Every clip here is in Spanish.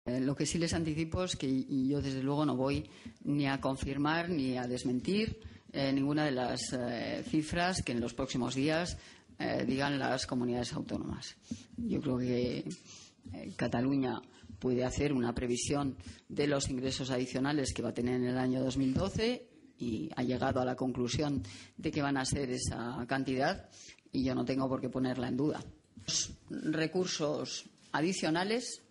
Lo que sí les anticipo es que yo desde luego no voy ni a confirmar ni a desmentir ninguna de las cifras que en los próximos días digan las comunidades autónomas. Yo creo que Cataluña puede hacer una previsión de los ingresos adicionales que va a tener en el año 2012 y ha llegado a la conclusión de que van a ser esa cantidad y yo no tengo por qué ponerla en duda. Los recursos adicionales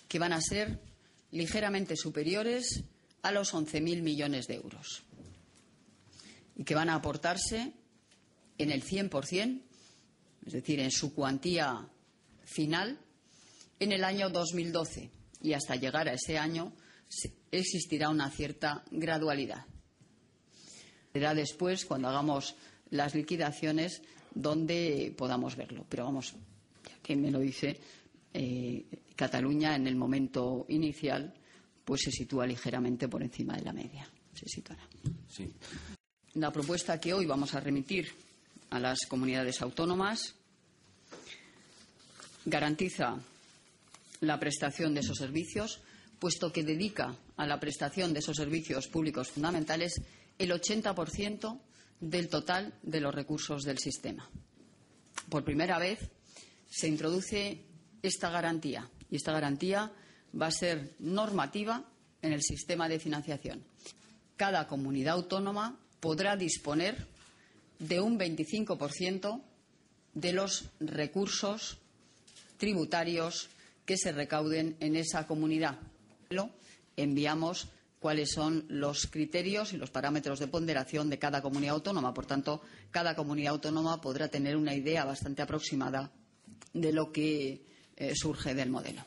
que van a ser ligeramente superiores a los 11.000 millones de euros y que van a aportarse en el 100%, es decir, en su cuantía final, en el año 2012 y hasta llegar a ese año existirá una cierta gradualidad. Será después, cuando hagamos las liquidaciones, donde podamos verlo. Pero vamos, ya que me lo dice, Cataluña en el momento inicial pues se sitúa ligeramente por encima de la media. Se situará. Sí. La propuesta que hoy vamos a remitir a las comunidades autónomas garantiza la prestación de esos servicios, puesto que dedica a la prestación de esos servicios públicos fundamentales el 80% del total de los recursos del sistema. Por primera vez se introduce esta garantía y esta garantía va a ser normativa en el sistema de financiación. Cada comunidad autónoma podrá disponer de un 25% de los recursos tributarios que se recauden en esa comunidad. Enviamos cuáles son los criterios y los parámetros de ponderación de cada comunidad autónoma. Por tanto, cada comunidad autónoma podrá tener una idea bastante aproximada de lo que surge del modelo.